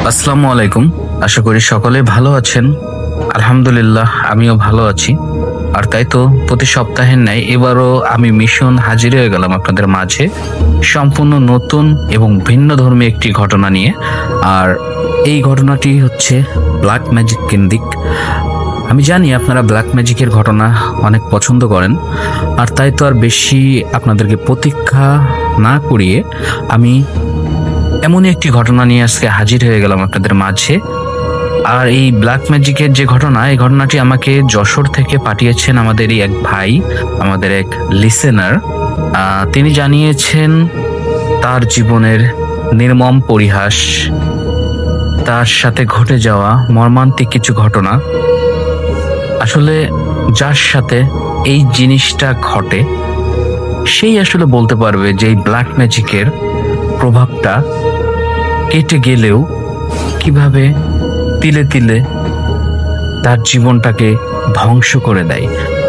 আসসালামু আলাইকুম। আশা করি সকলে ভালো আছেন। আলহামদুলিল্লাহ, আমিও ভালো আছি। আর তাই তো প্রতি সপ্তাহের ন্যায় এবারও আমি মিশন হাজির হয়ে গেলাম আপনাদের মাঝে সম্পূর্ণ নতুন এবং ভিন্ন ধর্মী একটি ঘটনা নিয়ে। আর এই ঘটনাটি হচ্ছে ব্ল্যাক ম্যাজিক কেন্দ্রিক। আমি জানি আপনারা ব্ল্যাক ম্যাজিকের ঘটনা অনেক পছন্দ করেন, আর তাই তো আর বেশি আপনাদেরকে প্রতীক্ষা না করিয়ে আমি এমনই একটি ঘটনা নিয়ে আজকে হাজির হয়ে গেলাম আপনাদের মাঝে। আর এই ব্ল্যাক ম্যাজিকের যে ঘটনা, এই ঘটনাটি আমাকে যশোর থেকে পাঠিয়েছেন আমাদেরই এক ভাই, আমাদের এক লিসেনার। তিনি জানিয়েছেন তার জীবনের নির্মম পরিহাস, তার সাথে ঘটে যাওয়া মর্মান্তিক কিছু ঘটনা। আসলে যার সাথে এই জিনিসটা ঘটে সেই আসলে বলতে পারবে যে এই ব্ল্যাক ম্যাজিকের প্রভাবটা কেটে গেলেও কিভাবে তিলে তিলে তার জীবনটাকে ধ্বংস করে দেয়।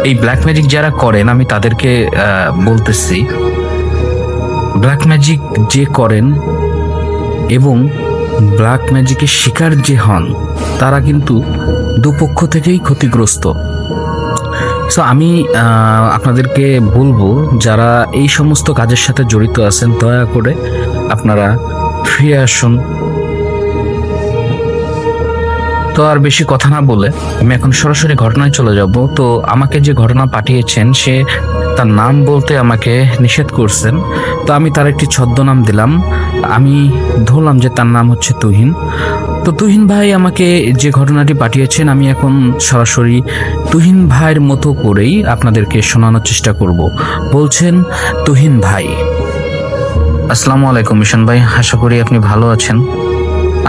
এই ব্ল্যাক ম্যাজিক যারা করেন, আমি তাদেরকে বলতেছি, ব্ল্যাক ম্যাজিক যে করেন এবং ব্ল্যাক ম্যাজিকের শিকার যে হন, তারা কিন্তু দুপক্ষ থেকেই ক্ষতিগ্রস্ত। সো আমি আপনাদেরকে বলবো, যারা এই সমস্ত কাজের সাথে জড়িত আছেন, দয়া করে আপনারা ফিরে আসুন। তো আর বেশি কথা না বলে আমি এখন সরাসরি ঘটনায় চলে যাব। তো আমাকে যে ঘটনা পাঠিয়েছেন সে তার নাম বলতে আমাকে নিষেধ করছেন, তো আমি তার একটি ছদ্মনাম দিলাম। আমি ধরলাম যে তার নাম হচ্ছে তুহিন। তো তুহিন ভাই আমাকে যে ঘটনাটি পাঠিয়েছেন, আমি এখন সরাসরি তুহিন ভাইয়ের মতো করেই আপনাদেরকে শোনানোর চেষ্টা করব। বলছেন তুহিন ভাই। আসসালামু আলাইকুম মিশন ভাই, আশা করি আপনি ভালো আছেন।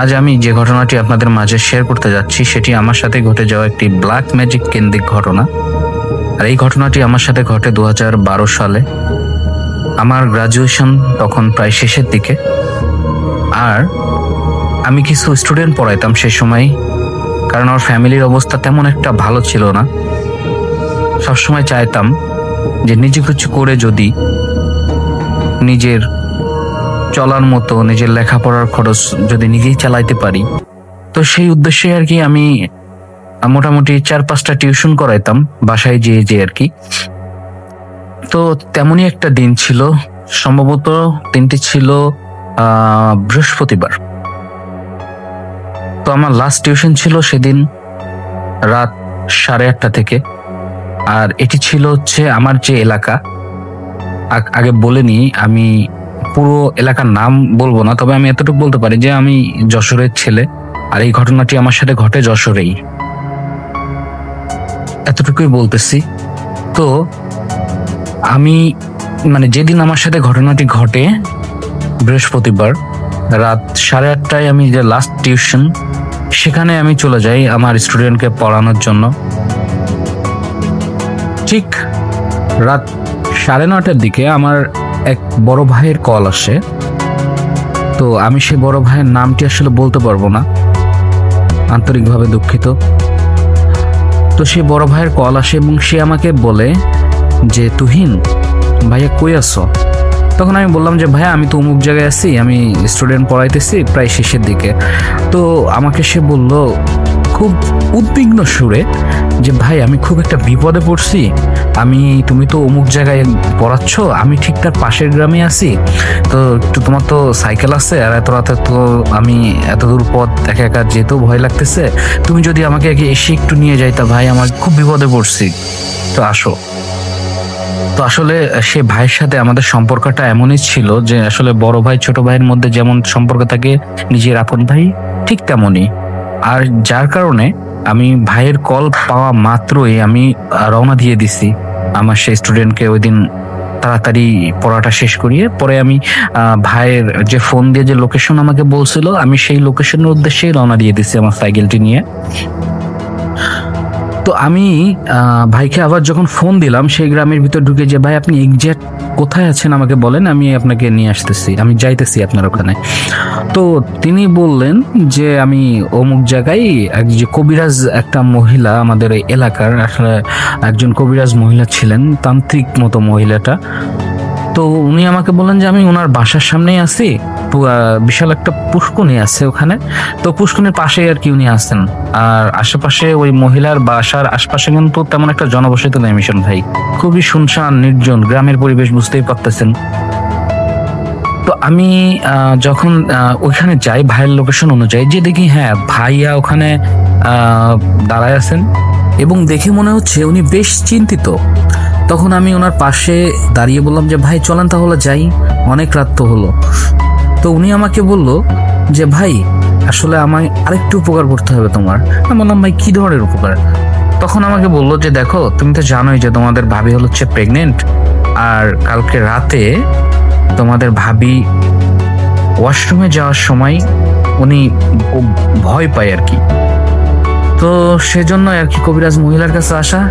আজ আমি যে ঘটনাটি আপনাদের মাঝে শেয়ার করতে যাচ্ছি সেটি আমার সাথে ঘটে যাওয়া একটি ব্ল্যাক ম্যাজিক কেন্দ্রিক ঘটনা। আর এই ঘটনাটি আমার সাথে ঘটে 2012 সালে। আমার গ্রাজুয়েশন তখন প্রায় শেষের দিকে, আর আমি কিছু স্টুডেন্ট পড়াইতাম সে সময়। কারণ আমার ফ্যামিলির অবস্থা তেমন একটা ভালো ছিল না। সবসময় চাইতাম যে নিজে কিছু করে যদি নিজের চলার মতো, নিজের লেখাপড়ার খরচ যদি নিজেই চালাইতে পারি, তো সেই উদ্দেশ্যে আর কি আমি মোটামুটি 4-5টা টিউশন করাইতাম বাসায় যেয়ে আর কি। তো তেমনই একটা দিন ছিল, সম্ভবত দিনটি ছিল বৃহস্পতিবার। তো আমার লাস্ট টিউশন ছিল সেদিন রাত 8:30 থেকে। আর এটি ছিল হচ্ছে আমার যে এলাকা, আগে বলে নিই, আমি পুরো এলাকার নাম বলবো না, তবে আমি এতটুকু বলতে পারি যে আমি যশোরের ছেলে, আর এই ঘটনাটি আমার সাথে ঘটে যশোরেই, এতটুকুই বলতেছি। তো আমি যেদিন আমার সাথে ঘটনাটি ঘটে, বৃহস্পতিবার রাত 8:30টায় আমি যে লাস্ট টিউশন, সেখানে আমি চলে যাই আমার স্টুডেন্টকে পড়ানোর জন্য। ঠিক রাত 9:30টার দিকে আমার এক বড় ভাইয়ের কল আসে। তো আমি সেই বড় ভাইয়ের নামটি আসলে বলতে পারবো না, আন্তরিকভাবে দুঃখিত। তো সেই বড় ভাইয়ের কল আসে এবং সে আমাকে বলে যে তুহিন ভাইয়া কই আছো? তখন আমি বললাম যে ভাইয়া আমি তো অমুক জায়গায় আছি, আমি স্টুডেন্ট পড়াইতেছি প্রায় শেষের দিকে। তো আমাকে সে বলল খুব উদ্বিগ্ন সুরে যে ভাই আমি খুব একটা বিপদে পড়ছি, তুমি তো অমুক জায়গায় পড়াচ্ছ, আমি ঠিক তার পাশের গ্রামে আছি। তো একটু তোমার তো সাইকেল আছে, আর এত রাতে তো আমি এত দূর পথ একা একা যেতেও ভয় লাগতেছে, তুমি যদি আমাকে এসে একটু নিয়ে যাইতা ভাই, আমার খুব বিপদে পড়ছি, তো আসো। তো আসলে সে ভাইয়ের সাথে আমাদের সম্পর্কটা এমনই ছিল যে আসলে বড় ভাই ছোট ভাইয়ের মধ্যে যেমন সম্পর্ক থাকে নিজের আপন ভাই, ঠিক তেমনই। আর যার কারণে আমি ভাইয়ের কল পাওয়া মাত্রই আমি রওনা দিয়ে দিছি আমার সেই স্টুডেন্টকে ওই দিন তাড়াতাড়ি পড়াটা শেষ করিয়ে। পরে আমি ভাইয়ের যে ফোন দিয়ে যে লোকেশন আমাকে বলছিল, আমি সেই লোকেশনের উদ্দেশ্যেই রওনা দিয়ে দিছি আমার সাইকেলটি নিয়ে। তো আমি ভাইকে আবার যখন ফোন দিলাম সেই গ্রামের ভিতর ঢুকে, যে ভাই আপনি এক্স্যাক্ট কোথায় আছেন আমাকে বলেন, আমি আপনাকে নিয়ে আসতেছি, আমি যাইতেছি আপনার ওখানে। তো তিনি বললেন যে আমি অমুক জায়গায়, যে কবিরাজ একটা মহিলা আমাদের এই এলাকার, আসলে একজন কবিরাজ মহিলা ছিলেন, তান্ত্রিক মতো মহিলাটা। তো উনি আমাকে বললেন যে আমি ওনার বাসার সামনেই আছি, বিশাল একটা পুষ্কুনি আছে ওখানে, তো পুষ্কুনির পাশেই আর কি উনি আছেন। আর আশেপাশে ওই মহিলার বাসার আশপাশে কিন্তু তেমন একটা জনবসতি নেই মিশন ভাই, খুবই শুনশান নির্জন গ্রামের পরিবেশ, বুঝতেই পারতেছেন। তো আমি যখন ওইখানে যাই ভাইয়ের লোকেশন অনুযায়ী, যে দেখি হ্যাঁ ভাইয়া ওখানে দাঁড়ায় আছেন এবং দেখে মনে হচ্ছে উনি বেশ চিন্তিত। তখন আমি ওনার পাশে দাঁড়িয়ে বললাম যে ভাই চলেন তাহলে যাই, অনেক রাত তো হলো। তো উনি আমাকে বলল যে ভাই আসলে আমায় আরেকটু উপকার করতে হবে তোমার। আমি বললাম ভাই কি ধরনের উপকার? তখন আমাকে বললো যে দেখো তুমি তো জানোই যে তোমাদের ভাবি হচ্ছে প্রেগনেন্ট, আর কালকে রাতে তোমাদের ভাবি ওয়াশরুমে যাওয়ার সময় উনি ভয় পায় আর কি, তো সেজন্য আর কি কবিরাজ মহিলার কাছে আসা।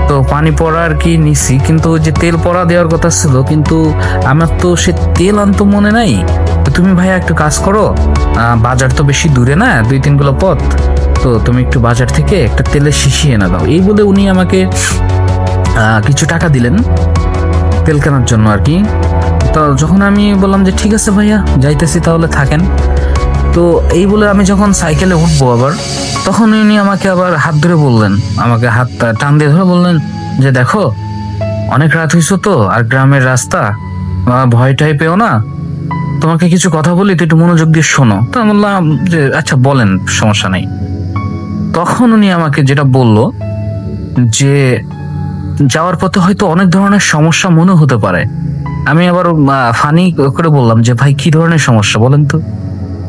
তো পানি পড়া আর কি নিছি, কিন্তু যে তেল পড়া দেওয়ার কথা ছিল, কিন্তু আমার তো সে তেল আনতো মনে নাই। তুমি ভাইয়া একটু কাজ করো, বাজার তো বেশি দূরে না, 2-3 কিলো পথ, তো তুমি একটু বাজার থেকে একটা তেলের শিশি এনে দাও। এই বলে উনি আমাকে কিছু টাকা দিলেন তেল কেনার জন্য আর কি। তো যখন আমি বললাম যে ঠিক আছে ভাইয়া যাইতেছি তাহলে থাকেন, তো এই বলে আমি যখন সাইকেলে উঠবো আবার, তখন উনি আমাকে আবার হাত ধরে বললেন, আমাকে হাত টান দিয়ে ধরে বললেন যে দেখো অনেক রাত হয়েছে তো, আর গ্রামের রাস্তা, ভয়টাই পেও না, তোমাকে কিছু কথা বলি তো একটু মনোযোগ দিয়ে শোনো। তো আমি বললাম যে আচ্ছা বলেন, সমস্যা নেই। তখন উনি আমাকে যেটা বলল যে যাওয়ার পথে হয়তো অনেক ধরনের সমস্যা মনে হতে পারে। আমি আবার ফানি করে বললাম যে ভাই কি ধরনের সমস্যা বলেন তো।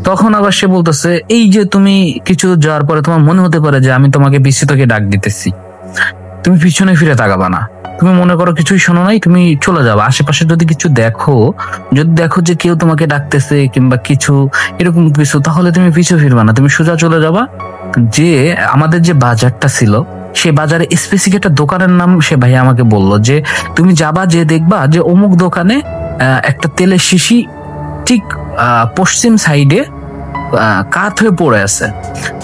তখন আবার সে বলতেছে এই যে তুমি কিছু যাওয়ার পরে তোমার মনে হতে পারে যে আমি তোমাকে পিছু থেকে ডাক দিতেছি, তুমি পিছনে ফিরে তাকাবা না, তুমি মনে করো কিছুই শোনো নাই, তুমি চলে যাবা। আশেপাশে যদি কিছু দেখো, যদি দেখো যে কেউ তোমাকে ডাকতেছে কিংবা কিছু এরকম কিছু, তাহলে তুমি পিছু ফিরবা না, তুমি সোজা চলে যাবা। যে আমাদের যে বাজারটা ছিল সে বাজারে স্পেসিফিক একটা দোকানের নাম সে ভাই আমাকে বললো যে তুমি যাবা, যে দেখবা যে অমুক দোকানে একটা তেলের শিশি ঠিক পশ্চিম সাইডে কাত হয়ে পড়ে আছে,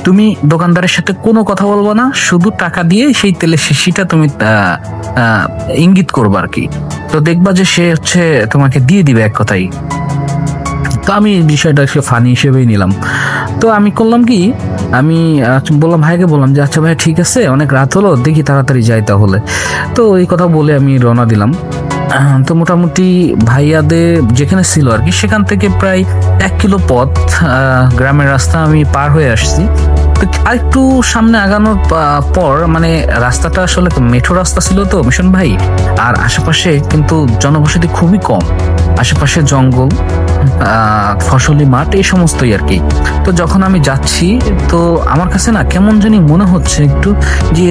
তুমি দোকানদারের সাথে কোনো কথা বলবো না, শুধু টাকা দিয়ে সেই তেলের শিশিটা তুমি ইঙ্গিত করবো আর কি, তো দেখবা যে সে হচ্ছে তোমাকে দিয়ে দিবে এক কথাই। তো আমি বিষয়টা ফানি হিসেবেই নিলাম। তো আমি করলাম কি, আমি বললাম ভাইকে, বললাম যে আচ্ছা ভাই ঠিক আছে অনেক রাত হলো, দেখি তাড়াতাড়ি যাই তাহলে। তো এই কথা বলে আমি রওনা দিলাম। তো মোটামুটি ভাইয়াদের যেখানে ছিল আর কি সেখান থেকে প্রায় 1 কিলো পথ গ্রামের রাস্তা আমি পার হয়ে আসছি। তো আরেকটু সামনে আগানোর পর মানে রাস্তাটা আসলে মেঠো রাস্তা ছিল তো মিশন ভাই, আর আশেপাশে কিন্তু জনবসতি খুবই কম, আশেপাশে জঙ্গল, ফসলি মাঠ, এই সমস্তই আর কি। তো যখন আমি যাচ্ছি তো আমার কাছে না কেমন জানি মনে হচ্ছে একটু যে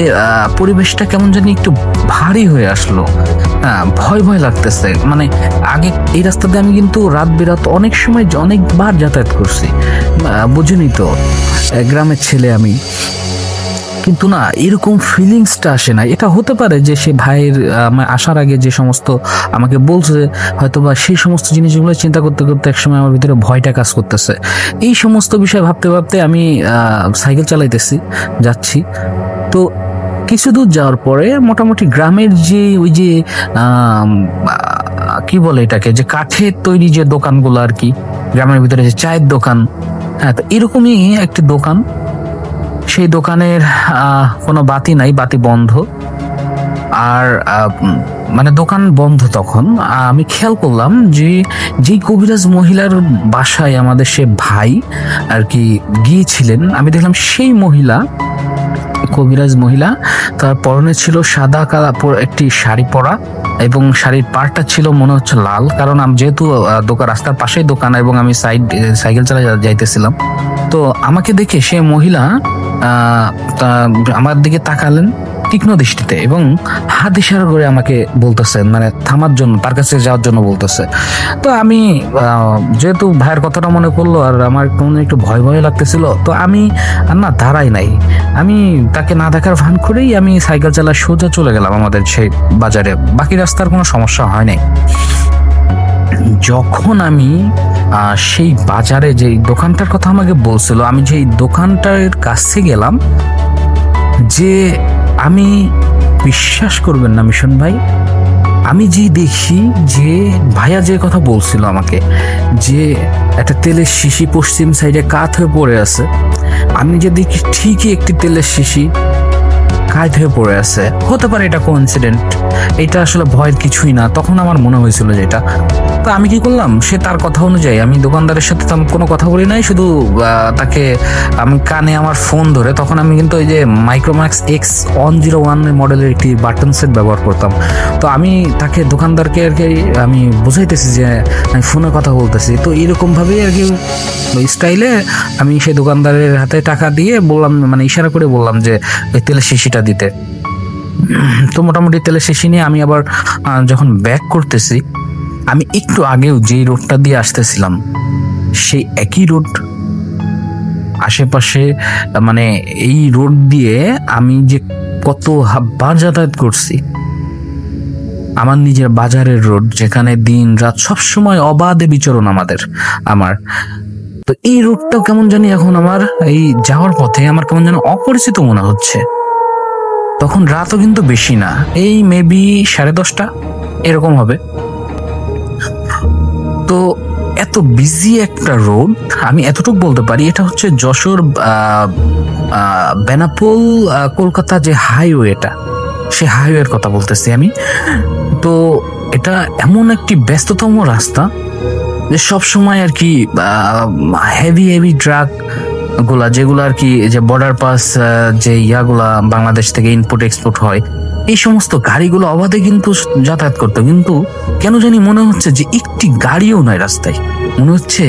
পরিবেশটা কেমন জানি একটু ভারী হয়ে আসলো, ভয় ভয় লাগতেছে। মানে আগে এই রাস্তাতে আমি কিন্তু রাত বিরাত অনেক সময় অনেকবার যাতায়াত করছি, বুঝিনি তো গ্রামের ছেলে আমি, কিন্তু না এরকম ফিলিংসটা আসে না। এটা হতে পারে যে সে ভাইয়ের আসার আগে যে সমস্ত আমাকে বলছে, হয়তো বা সেই সমস্ত জিনিসগুলো চিন্তা করতে করতে একসময় আমার ভিতরে ভয়টা কাজ করতেছে। এই সমস্ত বিষয় ভাবতে ভাবতে আমি সাইকেল চালাইতেছি, যাচ্ছি। তো কিছু দূর যাওয়ার পরে মোটামুটি গ্রামের যে ওই যে কি বলে এটাকে, যে কাঠের তৈরি যে দোকানগুলো আর কি, গ্রামের ভিতরে যে চায়ের দোকান, হ্যাঁ তো এরকমই একটি দোকান। সেই দোকানের কোনো বাতি নাই, বাতি বন্ধ, আর মানে দোকান বন্ধ। তখন আমি খেয়াল করলাম যে যেই কবিরাজ মহিলার বাসায় আমাদের সে ভাই আর কি গিয়েছিলেন, আমি দেখলাম সেই মহিলা, কবিরাজ মহিলা, তার পরনে ছিল সাদা কালা একটি শাড়ি পরা, এবং শাড়ির পাড়টা ছিল মনে হচ্ছে লাল, কারণ আমি যেহেতু দোকান রাস্তার পাশেই দোকান এবং আমি সাইকেল চালা যাইতেছিলাম। তো আমাকে দেখে সে মহিলা আমার দিকে তাকালেন তীক্ষ্ণ দৃষ্টিতে এবং হাত ইশারা করে আমাকে বলতেছেন, মানে থামার জন্য, তার কাছে যাওয়ার জন্য বলতেছে। তো আমি যেহেতু ভাইয়ের কথাটা মনে পড়লো আর আমার একটু ভয় ভয় লাগতেছিল, তো আমি না দাঁড়াই নাই, আমি তাকে না দেখার ভান করেই আমি সাইকেল চালা সোজা চলে গেলাম আমাদের সেই বাজারে। বাকি রাস্তার কোনো সমস্যা হয় নাই। যখন আমি সেই বাজারে যে দোকানটার কথা আমাকে বলছিল, আমি যে দোকানটার কাছে গেলাম, যে আমি বিশ্বাস করবেন না মিশন ভাই, আমি যে দেখি যে ভাইয়া যে কথা বলছিল আমাকে যে একটা তেলের শিশি পশ্চিম সাইডে কাত হয়ে পড়ে আছে, আমি যে দেখি ঠিকই একটি তেলের শিশি কাত হয়ে পড়ে আছে। হতে পারে এটা কোইন্সিডেন্ট, এটা আসলে ভয়ের কিছুই না, তখন আমার মনে হয়েছিল যে এটা। তো আমি কি করলাম, সে তার কথা অনুযায়ী আমি দোকানদারের সাথে কোনো কথা বলি নাই, শুধু তাকে আমি কানে আমার ফোন ধরে, তখন আমি কিন্তু ওই যে মাইক্রোম্যাক্স X101 মডেলের একটি বাটন সেট ব্যবহার করতাম। তো আমি তাকে দোকানদারকে আর কি আমি বুঝাইতেছি যে আমি ফোনে কথা বলতেছি। তো এরকম ভাবে আর কি স্টাইলে আমি সেই দোকানদারের হাতে টাকা দিয়ে বললাম, মানে ইশারা করে বললাম যে ওই তেলের শিশিটা দিতে। তো মোটামুটি তেলের শিশি নিয়ে আমি আবার যখন ব্যাক করতেছি, আমি একটু আগেও যেই রোডটা দিয়ে আসতেছিলাম সেই একই রোড আশেপাশে, মানে এই রোড দিয়ে আমি যে কতবার যাতায়াত করছি, আমার নিজের বাজারের রোড, যেখানে দিন রাত সবসময় অবাধে বিচরণ আমার। তো এই রোডটাও কেমন জানি এখন আমার এই যাওয়ার পথে আমার কেমন যেন অপরিচিত মনে হচ্ছে। তখন রাতও কিন্তু বেশি না, এই মেবি 10:30 এরকম হবে। তো এত বিজি একটা রোড, আমি এতটুকু বলতে পারি এটা হচ্ছে যশোর বেনাপোল কলকাতা যে হাইওয়েটা, সে হাইওয়ের কথা বলতেছি আমি। তো এটা এমন একটি ব্যস্ততম রাস্তা যে সব সময় আর কি হেভি ট্রাক গুলা, যেগুলো আর কি যে বর্ডার পাস যে ইয়াগুলা বাংলাদেশ থেকে ইনপুট এক্সপোর্ট হয়, এই সমস্ত গাড়িগুলো অবাধে কিন্তু যাতায়াত করতো। কিন্তু কেন জানি মনে হচ্ছে যে একটি গাড়িও নয় রাস্তায়, মনে হচ্ছে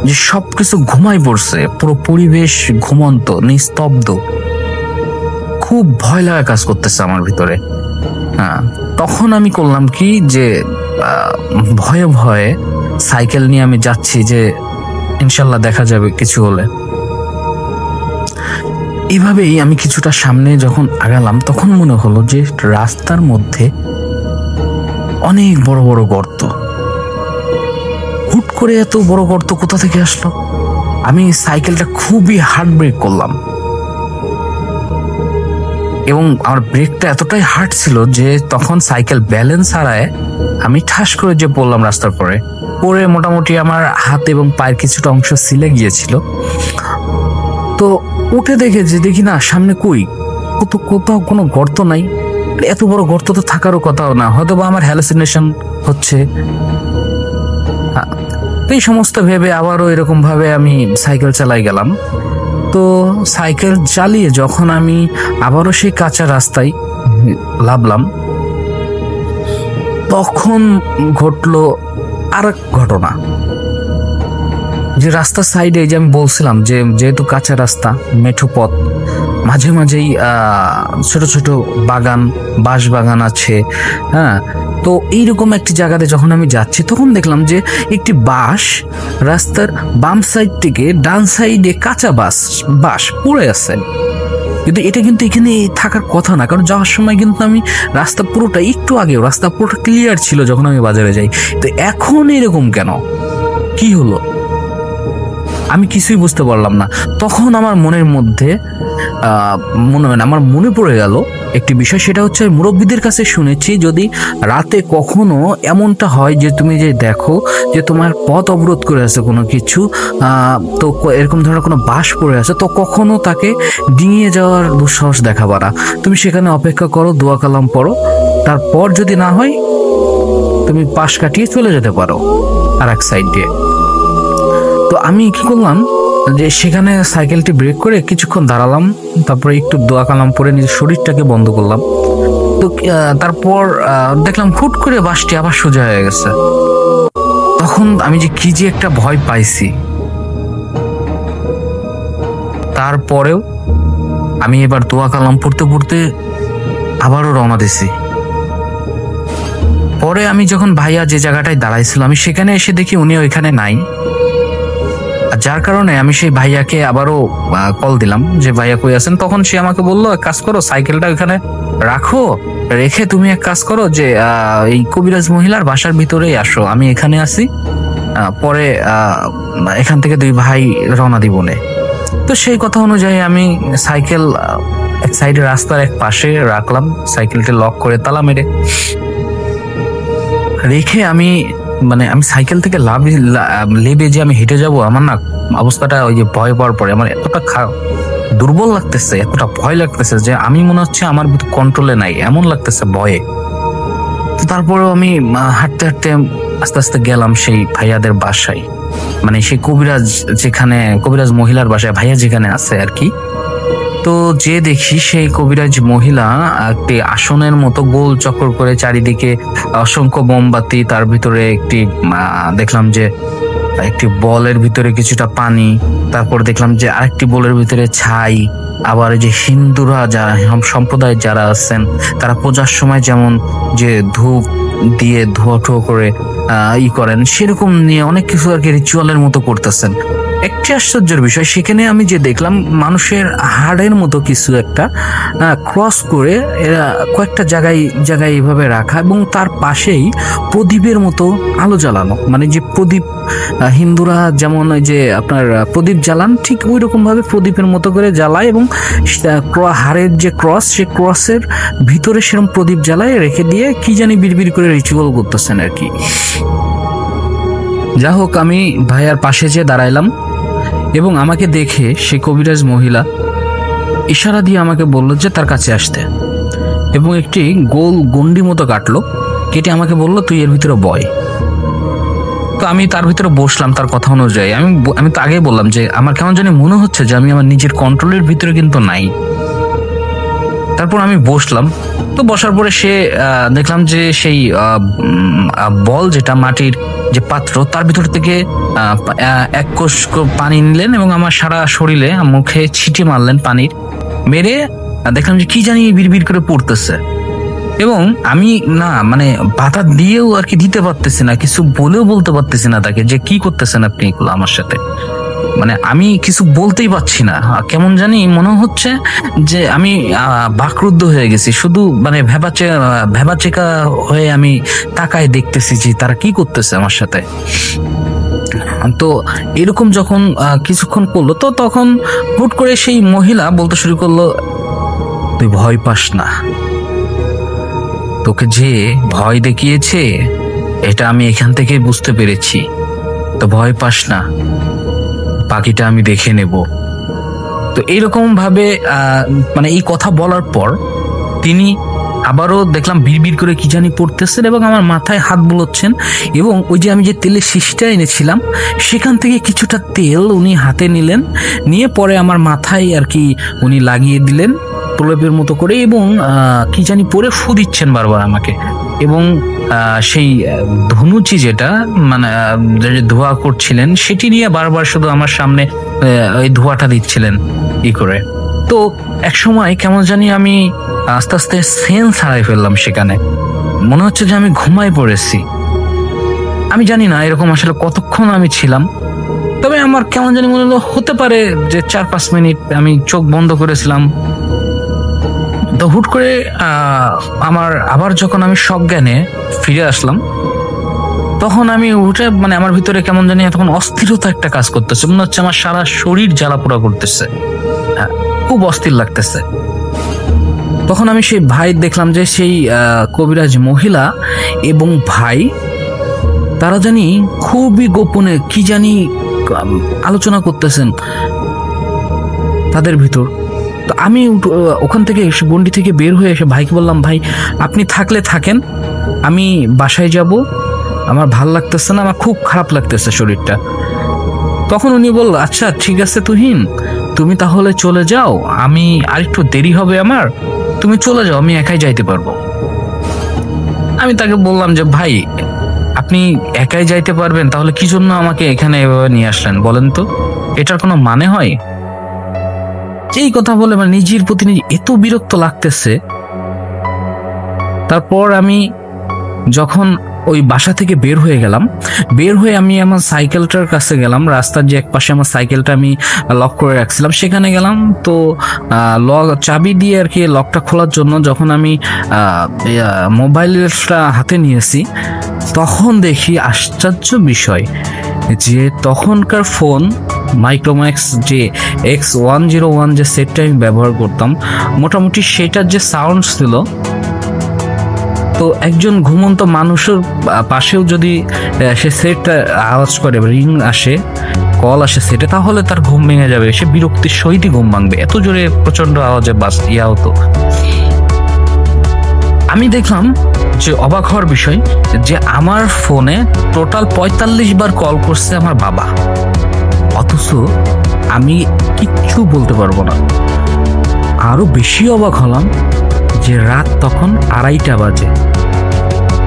যে সবকিছু ঘুমাই পড়ছে, পুরো পরিবেশ ঘুমন্ত নিস্তব্ধ। খুব ভয় লাগা কাজ করতেছে আমার ভিতরে। হ্যাঁ, তখন আমি করলাম কি যে ভয়ে ভয়ে সাইকেল নিয়ে আমি যাচ্ছি যে ইনশাল্লাহ দেখা যাবে কিছু হলে। এভাবেই আমি কিছুটা সামনে যখন আগালাম, তখন মনে হলো যে রাস্তার মধ্যে অনেক বড় বড় গর্ত। হুট করে এত বড় গর্ত কোথা থেকে আসলো? আমি সাইকেলটা খুবই হার্ড ব্রেক করলাম এবং আমার ব্রেকটা এতটাই হার্ড ছিল যে তখন সাইকেল ব্যালেন্স হারায় আমি ঠাস করে যে পড়লাম রাস্তার পরে মোটামুটি আমার হাত এবং পায়ের কিছুটা অংশ ছিলে গিয়েছিল। তো উঠে দেখি না সামনে কোথাও কোনো গর্ত নাই। এত বড় গর্ত তো থাকারও কথাও না, হয়তো বা আমার হ্যালুসিনেশন হচ্ছে। এই সমস্ত ভেবে আবারও এরকম ভাবে আমি সাইকেল চালাই গেলাম। তো সাইকেল চালিয়ে যখন আমি আবারও সেই কাঁচা রাস্তায় লাভলাম, তখন ঘটলো আরেক ঘটনা। যে রাস্তার সাইডে, যে আমি বলছিলাম যে যেহেতু কাঁচা রাস্তা, মেঠো পথ, মাঝে মাঝেই ছোট ছোট বাঁশ বাগান আছে। হ্যাঁ, তো এইরকম একটি জায়গাতে যখন আমি যাচ্ছি, তখন দেখলাম যে একটি বাঁশ রাস্তার বাম সাইড থেকে ডান সাইডে কাঁচা বাঁশ পড়ে আছে। কিন্তু এটা কিন্তু এখানে থাকার কথা না, কারণ যাওয়ার সময় কিন্তু আমি রাস্তা পুরোটা ক্লিয়ার ছিল যখন আমি বাজারে যাই। তো এখন এরকম কেন, কি হলো, আমি কিছুই বুঝতে পারলাম না। তখন আমার মনের মধ্যে আমার মনে পড়ে গেল একটি বিষয়, সেটা হচ্ছে মুরব্বীদের কাছে শুনেছি যদি রাতে কখনো এমনটা হয় যে তুমি যে দেখো যে তোমার পথ অবরোধ করে আছে কোনো কিছু, তো এরকম ধরনের কোনো বাস পড়ে আছে, তো কখনো তাকে ডিঙিয়ে যাওয়ার দুঃসাহস দেখাবা না। তুমি সেখানে অপেক্ষা করো, দোয়া কালাম পড়ো, তারপর যদি না হয় তুমি পাশ কাটিয়ে চলে যেতে পারো আর এক সাইড দিয়ে। তো আমি কি করলাম যে সেখানে সাইকেলটি ব্রেক করে কিছুক্ষণ দাঁড়ালাম, তারপরে একটু দোয়া কালাম পরে নিজের শরীরটাকে বন্ধ করলাম। তো তারপর দেখলাম হুট করে বাসটি আবার সোজা হয়ে গেছে। তখন আমি যে কি যে একটা ভয় পাইছি। তারপরেও আমি এবার দোয়া কালাম পড়তে পড়তে আবারও রওনা দিছি। পরে আমি যখন ভাইয়া যে জায়গাটায় দাঁড়াইছিল, আমি সেখানে এসে দেখি উনি ওইখানে নাই। যার কারণে আমি সেই ভাইয়াকে আবারও কল দিলাম যে ভাইয়া কই আছেন। তখন সে আমাকে বললো, এক কাজ করো, সাইকেলটা ওইখানে রাখো, রেখে তুমি এক কাজ করো যে এই কবিরাজ মহিলার বাসার ভিতরেই আসো, আমি এখানে আছি, পরে এখান থেকে দুই ভাই রওনা দিবনে। তো সেই কথা অনুযায়ী আমি সাইকেল এক সাইডে রাস্তার এক পাশে রাখলাম, সাইকেলটি লক করে তালা মেরে। রেখে আমি আমি সাইকেল থেকে লেবে যে আমি হেঁটে যাব, আমার না অবস্থাটা ওই যে ভয় পাওয়ার পরে আমার এতটা দুর্বল লাগতেছে, এতটা ভয় লাগতেছে যে আমি মনে হচ্ছে আমার ভিতর কন্ট্রোলে নাই, এমন লাগতেছে ভয়ে। তারপরেও আমি হাঁটতে হাঁটতে আস্তে আস্তে গেলাম সেই ভাইয়াদের বাসায়, সেই কবিরাজ মহিলার বাসায়, ভাইয়া যেখানে আছে আর কি। তো যে দেখি সেই কবিরাজ মহিলা একটি আসনের মতো গোল চক্কর করে চারিদিকে অসংখ্য মোমবাতি, তার ভিতরে দেখলাম যে একটি বলের ভিতরে কিছুটা পানি, তারপর দেখলাম যে আরেকটি বলের ভিতরে ছাই। আবার যে হিন্দুরা সম্প্রদায়ের যারা আছেন তারা পূজার সময় যেমন যে ধূপ দিয়ে ধোয়া করে করেন, সেরকম নিয়ে অনেক কিছু আর কি রিচুয়ালের মতো করতেছেন। একটি আশ্চর্যের বিষয়, সেখানে আমি যে দেখলাম মানুষের হাড়ের মতো কিছু একটা ক্রস করে এরা কয়েকটা জায়গায় এইভাবে রাখা, এবং তার পাশেই প্রদীপের মতো আলো জ্বালানো, যে প্রদীপ হিন্দুরা যেমন ওই যে আপনার প্রদীপ জ্বালান, ঠিক ওই রকম ভাবে প্রদীপের মতো করে জ্বালায়, এবং হাড়ের যে ক্রস, সে ক্রসের ভিতরে সেরকম প্রদীপ জ্বালায় রেখে দিয়ে কি জানি বিড়বিড় করে রিচুয়াল করতেছেন আর কি। যা হোক, আমি ভাইয়ার পাশে যেয়ে দাঁড়াইলাম এবং আমাকে দেখে সে কবিরাজ মহিলা ইশারা দিয়ে আমাকে বলল যে তার কাছে আসতে, এবং একটি গোল গন্ডি মতো কাটলো, কেটে আমাকে বলল তুই এর ভিতরে বয়। তো আমি তার ভিতরে বসলাম তার কথা অনুযায়ী। আমি তো আগেই বললাম যে আমার কেমন জানি মনে হচ্ছে যে আমি আমার নিজের কন্ট্রোলের ভিতরে কিন্তু নাই। তারপর আমি বসলাম। তো বসার পরে সে দেখলাম যে সেই বল যেটা মাটির যে পাত্র, তার ভিতর থেকে এক কোষ পানি নিলেন এবং আমার সারা শরীরে মুখে ছিটে মারলেন পানির। মেরে দেখলাম যে কি জানি বিড়বিড় করে পড়তেছে, এবং আমি না বাধা দিয়েও আর কি দিতে পারতেছি না, কিছু বলেও বলতে পারতেছি না তাকে যে কি করতেছেন আপনি এগুলো আমার সাথে। আমি কিছু বলতেই পারছি না, কেমন জানি মনে হচ্ছে যে আমি বাকরুদ্ধ হয়ে গেছি। শুধু ভেবাচেকা হয়ে আমি তাকায় দেখতেছি যে তারা কি করতেছে আমার সাথে। তো এরকম যখন কিছুক্ষণ করলো, তো তখন হুট করে সেই মহিলা বলতে শুরু করলো, তুই ভয় পাস না, তোকে যে ভয় দেখিয়েছে এটা আমি এখান থেকে বুঝতে পেরেছি, তো ভয় পাস না, বাকিটা আমি দেখে নেব। তো এইরকম ভাবে এই কথা বলার পর তিনি আবারও দেখলাম বিড়বিড় করে কি জানি পড়তেছেন এবং আমার মাথায় হাত বুলোচ্ছেন, এবং ওই যে আমি যে তেলের শিশিটা এনেছিলাম সেখান থেকে কিছুটা তেল উনি হাতে নিলেন, নিয়ে পরে আমার মাথায় আর কি উনি লাগিয়ে দিলেন প্রলেপের মতো করে, এবং কি জানি পরে ফু দিচ্ছেন বারবার আমাকে, এবং সেই ধনুচি যেটা ধোয়া করছিলেন সেটি নিয়ে বারবার শুধু আমার সামনে ওই ধোয়াটা দিচ্ছিলেন করে। তো এক সময় কেমন জানি আমি আস্তে আস্তে সেন্স হারাই ফেললাম, সেখানে মনে হচ্ছে যে আমি ঘুমায় পড়েছি। আমি জানি না এরকম আসলে কতক্ষণ আমি ছিলাম, তবে আমার কেমন জানি মনে হলো হতে পারে যে 4-5 মিনিট আমি চোখ বন্ধ করেছিলাম। তো হুট করে আবার যখন আমি সজ্ঞানে ফিরে আসলাম, তখন আমি উঠে আমার ভিতরে কেমন জানি তখন অস্থিরতা একটা কাজ করতেছে, মনে হচ্ছে আমার সারা শরীর জ্বালাপোড়া করতেছে, খুব অস্থির লাগতেছে। তখন আমি সেই ভাই দেখলাম যে সেই কবিরাজ মহিলা এবং ভাই তারা জানি খুবই গোপনে কি জানি আলোচনা করতেছেন তাদের ভিতর। তো আমি ওখান থেকে গন্ডি থেকে বের হয়ে এসে ভাইকে বললাম, ভাই আপনি থাকলে থাকেন, আমি বাসায় যাব, আমার ভাল লাগতেছে না, আমার খুব খারাপ লাগতেছে শরীরটা। তখন উনি বলল, আচ্ছা ঠিক আছে তুহিন, তুমি তাহলে চলে যাও, আমি আরেকটু দেরি হবে আমার, তুমি চলে যাও, আমি একাই যাইতে পারবো। আমি তাকে বললাম যে ভাই আপনি একাই যাইতে পারবেন, তাহলে কি জন্য আমাকে এখানে এভাবে নিয়ে আসলেন বলেন তো, এটার কোনো মানে হয়? এই কথা বলে নিজের প্রতি এত বিরক্ত লাগতেছে। তারপর আমি যখন ওই বাসা থেকে বের হয়ে গেলাম, বের হয়ে আমি আমার সাইকেলটার কাছে গেলাম, রাস্তার যে এক পাশে আমার সাইকেলটা আমি লক করে রাখছিলাম সেখানে গেলাম। তো চাবি দিয়ে আর কি লকটা খোলার জন্য যখন আমি মোবাইলটা হাতে নিয়েছি, তখন দেখি আশ্চর্য বিষয় যে তখনকার ফোন মাইক্রোম্যাক্স যে X101 যে সেটটা আমি ব্যবহার করতাম, মোটামুটি সেটার যে সাউন্ড ছিল তো একজন ঘুমন্ত মানুষের পাশেও যদি সে সেট আওয়াজ করে, রিং আসে, কল আসে সেটে, তাহলে তার ঘুম ভেঙে যাবে, সে বিরক্তির সহিতই ঘুম ভাঙবে, এত জোরে প্রচন্ড আওয়াজে হতো। আমি দেখলাম যে অবাক হওয়ার বিষয় যে আমার ফোনে টোটাল 45 বার কল করছে আমার বাবা, অথচ আমি কিচ্ছু বলতে পারবো না। আরো বেশি অবাক হলাম যে রাত তখন 2:30 বাজে।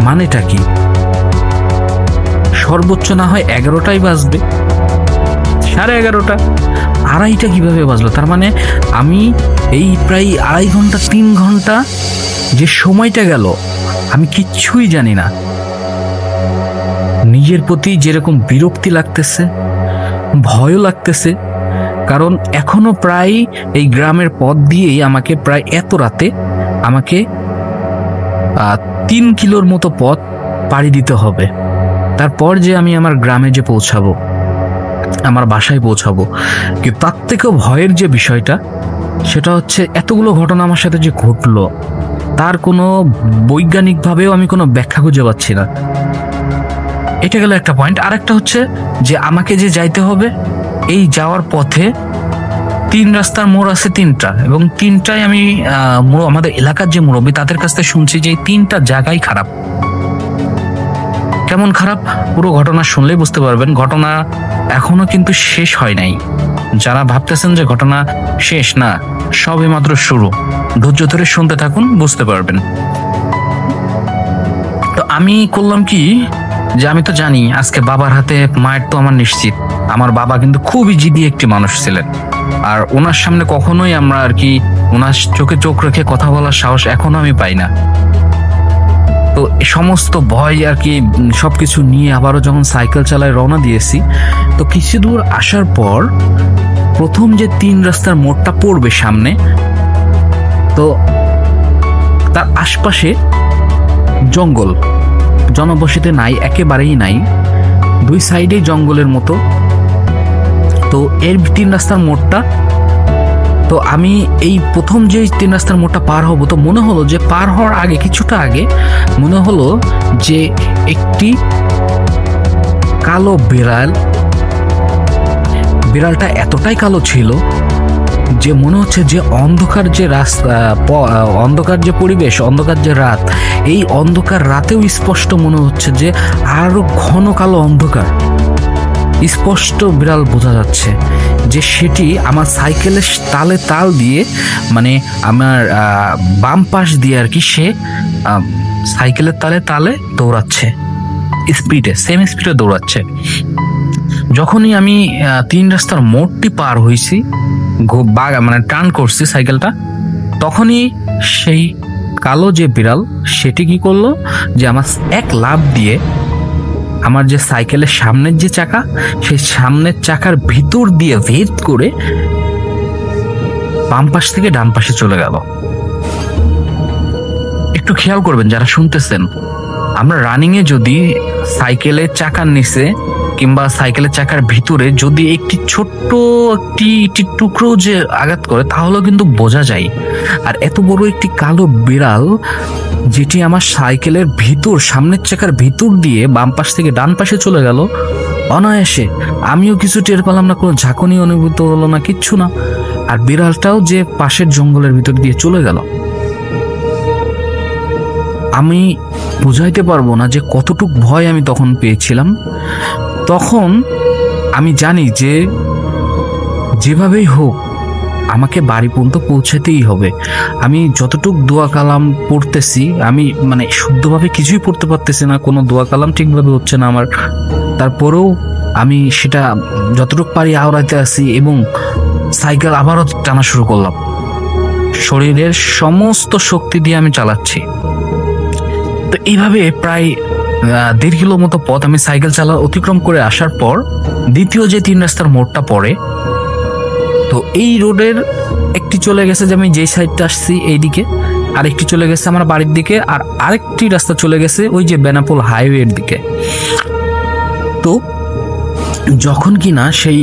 মানেটা কি? সর্বোচ্চ না হয় 11টাই বাজবে, 11:30, 2:30 কিভাবে বাজলো? তার মানে আমি এই প্রায় 2.5 ঘন্টা 3 ঘন্টা যে সময়টা গেল আমি কিচ্ছুই জানি না। নিজের প্রতি যেরকম বিরক্তি লাগতেছে, ভয়ও লাগতেছে, কারণ এখনো প্রায় এই গ্রামের পথ দিয়েই আমাকে প্রায় এত রাতে আমাকে 3 কিলোর মতো পথ পাড়ি দিতে হবে। তারপর যে আমি আমার গ্রামে যে পৌঁছাবো, আমার বাসায় পৌঁছাবো। কিন্তু তার থেকেও ভয়ের যে বিষয়টা, সেটা হচ্ছে এতগুলো ঘটনা আমার সাথে যে ঘটলো, তার কোনো বৈজ্ঞানিকভাবেও আমি কোনো ব্যাখ্যা খুঁজে পাচ্ছি না। এটা গেল একটা পয়েন্ট। আরেকটা হচ্ছে যে আমাকে যে যাইতে হবে, এই যাওয়ার পথে 3 রাস্তার মোড় আছে 3টা, এবং 3টায় আমি আমাদের এলাকার যে মুরব্বী তাদের কাছ থেকে শুনছি যে এই 3টা জায়গায় খারাপ। কেমন খারাপ? পুরো ঘটনা শুনলেই বুঝতে পারবেন। ঘটনা এখনো কিন্তু শেষ হয় নাই। যারা ভাবতেছেন যে ঘটনা শেষ, না, সবে মাত্র শুরু। ধৈর্য ধরে শুনতে থাকুন, বুঝতে পারবেন। তো আমি করলাম কি, যে আমি তো জানি আজকে বাবার হাতে মায়ের তো আমার নিশ্চিত। আমার বাবা কিন্তু খুবই জিদি একটি মানুষ ছিলেন, আর ওনার সামনে কখনোই আমরা আর কি ওনার চোখে চোখ রেখে কথা বলার সাহস এখনো আমি পাই না। তো সমস্ত ভয় আর কি সবকিছু নিয়ে আবারও যখন সাইকেল চালায় রওনা দিয়েছি, তো কিছু দূর আসার পর প্রথম যে 3 রাস্তার মোড়টা পড়বে সামনে, তো তার আশপাশে জঙ্গল, জনবসতি নাই, একেবারেই নাই, 2 সাইডে জঙ্গলের মতো। তো এর 3 রাস্তার মোড়টা, তো আমি এই প্রথম যে 3 রাস্তার মোড়টা পার হব, তো মনে হলো যে পার হওয়ার আগে, কিছুটা আগে মনে হলো যে একটি কালো বিড়ালটা এতটাই কালো ছিল যে মনে হচ্ছে যে অন্ধকার যে রাস্তা, অন্ধকার যে পরিবেশ, অন্ধকার যে রাত, এই অন্ধকার রাতেও স্পষ্ট মনে হচ্ছে যে আরো ঘন কালো অন্ধকার। স্পষ্ট বিড়াল বোঝা যাচ্ছে যে সেটি আমার সাইকেলের তালে তাল দিয়ে, মানে আমার বাম পাশ দিয়ে আর কি, সে সাইকেলের তালে তালে দৌড়াচ্ছে, স্পিডে, সেম স্পিডে দৌড়াচ্ছে। যখনই আমি 3 রাস্তার মোড়টি পার হয়েছি, মানে টার্ন করছি সাইকেলটা, তখনই সেই কালো যে বিড়াল সেটি কি করলো, যে আমার এক লাফ দিয়ে আমার যে সাইকেলের সামনের যে চাকা, সেই সামনের চাকার ভিতর দিয়ে ভেদ করে বাম পাশ থেকে ডান পাশে চলে গেল। একটু খেয়াল করবেন যারা শুনতেছেন, আমরা রানিং এ যদি সাইকেলের চাকার নিচে কিংবা সাইকেলের চাকার ভিতরে যদি একটি ছোট্ট একটি টুকরো যে আঘাত করে, তাহলেও কিন্তু বোঝা যায়। আর এত বড় একটি কালো বিড়াল যেটি আমার সাইকেলের ভিতর, সামনের চাকার ভিতর দিয়ে বাম পাশ থেকে ডান পাশে চলে গেল অনায়াসে, আমিও কিছু টের পেলাম না, কোনো ঝাঁকুনি অনুভূত হলো না, কিচ্ছু না। আর বিড়ালটাও যে পাশের জঙ্গলের ভিতর দিয়ে চলে গেল। আমি বুঝাইতে পারবো না যে কতটুক ভয় আমি তখন পেয়েছিলাম। তখন আমি জানি যে যেভাবেই হোক আমাকে বাড়ি পর্যন্ত পৌঁছাতেই হবে। আমি যতটুক দোয়া কালাম পড়তেছি, আমি মানে শুদ্ধভাবে কিছুই পড়তে পারতেছি না, কোনো দোয়া কালাম ঠিকভাবে হচ্ছে না আমার। তারপরেও আমি সেটা যতটুকু পারি আওড়াইতে আসি এবং সাইকেল আবারও টানা শুরু করলাম। শরীরের সমস্ত শক্তি দিয়ে আমি চালাচ্ছি। তো এইভাবে প্রায় 1.5 কিলো মতো পথ আমি সাইকেল অতিক্রম করে আসার পর দ্বিতীয় যে 3 রাস্তার মোড়টা পড়ে, তো এই রোডের একটি চলে গেছে যে আমি যে সাইডটা আসছি এইদিকে, আরেকটি চলে গেছে আমার বাড়ির দিকে, আর আরেকটি রাস্তা চলে গেছে ওই যে বেনাপোল হাইওয়ের দিকে। তো যখন কিনা সেই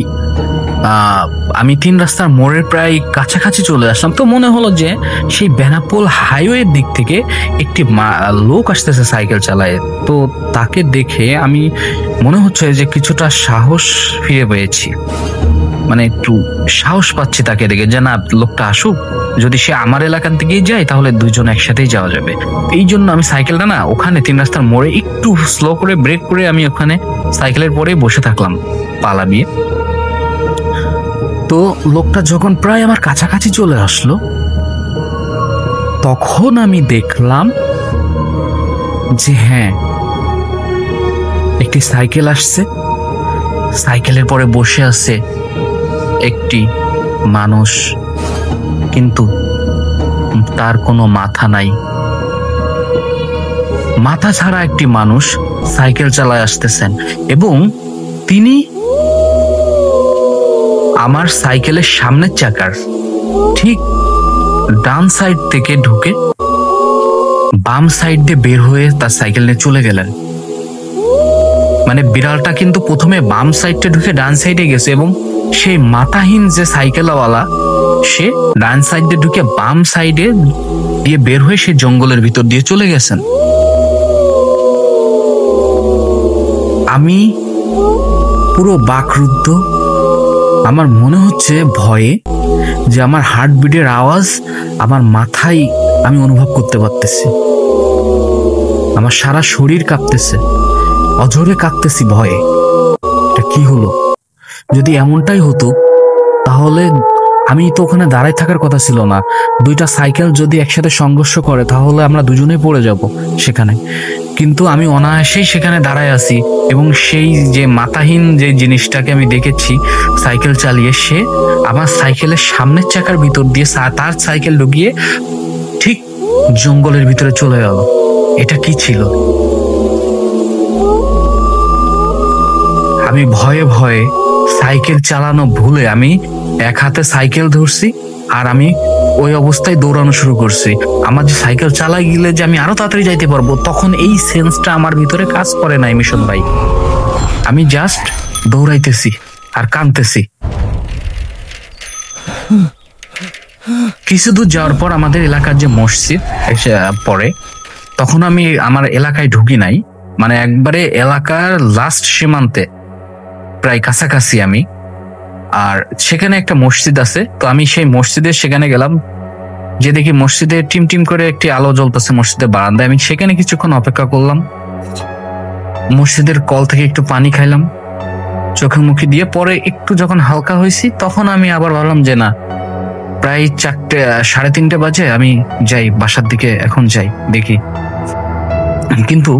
আমি 3 রাস্তার মোড়ের প্রায় কাছাকাছি চলে আসলাম। তো মনে হলো যে সেই বেনাপোল হাইওয়ের দিক থেকে একটি লোক আসতেছে সাইকেল চালায়। তো তাকে দেখে আমি মনে হচ্ছে যে কিছুটা সাহস ফিরে পেয়েছি, মানে একটু সাহস পাচ্ছি তাকে দেখে যে না, লোকটা আসুক, যদি সে আমার এলাকার দিকেই যায় তাহলে দুজন একসাথেই যাওয়া যাবে। এই জন্য আমি সাইকেলটা না ওখানে 3 রাস্তার মোড়ে একটু স্লো করে ব্রেক করে আমি ওখানে সাইকেলের পরে বসে থাকলাম পালা দিয়ে। তো লোকটা যখন প্রায় আমার কাছাকাছি চলে আসলো তখন আমি দেখলাম যে হ্যাঁ, একটি সাইকেল আসছে, সাইকেলের পরে বসে আছে একটি মানুষ, কিন্তু তার কোনো মাথা নাই। মাথা ছাড়া একটি মানুষ সাইকেল চালায় আসতেছেন এবং তিনি আমার সাইকেলের সামনের চাকার ঠিক ডান সাইড থেকে ঢুকে বাম সাইড দিয়ে বের হয়ে তার সাইকেল নিয়ে চলে গেলেন। মানে বিড়ালটা কিন্তু প্রথমে বাম সাইডে ঢুকে ডান সাইডে গেছে এবং সেই মাথাহীন যে সাইকেলওয়ালা সে ডান সাইডে ঢুকে বাম সাইডে দিয়ে বের হয়ে সে জঙ্গলের ভিতর দিয়ে চলে গেছেন। আমি পুরো বাকরুদ্ধ, আমার মনে হচ্ছে ভয়ে যে আমার হার্টবিটের আওয়াজ আমার মাথায় আমি অনুভব করতে পারতেছি, আমার সারা শরীর কাঁপতেছে, অঝরে কাঁপতেছি ভয়ে। এটা কি হলো? যদি এমনটাই হতো তাহলে আমি তো ওখানে দাঁড়ায় থাকার কথা ছিল না। 2টা সাইকেল যদি একসাথে সংঘর্ষ করে তাহলে আমরা দুজনেই পড়ে যাব সেখানে, কিন্তু আমি অনায়াসেই সেখানে দাঁড়ায় আছি এবং সেই যে মাথাহীন যে জিনিসটাকে আমি দেখেছি সাইকেল চালিয়ে, সে আমার সাইকেলের সামনের চাকার ভিতর দিয়ে তার সাইকেল ঢুকিয়ে ঠিক জঙ্গলের ভিতরে চলে গেল। এটা কি ছিল? আমি ভয়ে ভয়ে সাইকেল চালানো ভুলে আমি এক হাতে সাইকেল ধরছি আর আমি ওই অবস্থায় দৌড়ানো শুরু করছি। আমার যে সাইকেল চালাই গেলে যে আমি আরো তাড়াতাড়ি যাইতে পারবো, তখন এই সেন্সটা আমার ভিতরে কাজ করে নাই মিশন ভাই। আমি জাস্ট দৌড়াইতেছি আর কাঁদতেছি। কিছু দূর যাওয়ার পর আমাদের এলাকার যে মসজিদ পড়ে, তখন আমি আমার এলাকায় ঢুকি নাই, মানে একবারে এলাকার লাস্ট সীমান্তে প্রায় কাছাকাছি আমি। আর সেখানে একটা মসজিদ আছে, তো আমি সেই মসজিদের সেখানে গেলাম, যে দেখি মসজিদে টিম টিম করে একটি আলো জ্বলতেছে মসজিদের বারান্দায়। আমি সেখানে কিছুক্ষণ অপেক্ষা করলাম, মসজিদের কল থেকে একটু পানি খাইলাম চোখে মুখে দিয়ে। পরে একটু যখন হালকা হয়েছি তখন আমি আবার ভাবলাম যে না, প্রায় 3:30 বাজে, আমি যাই বাসার দিকে, এখন যাই দেখি। কিন্তু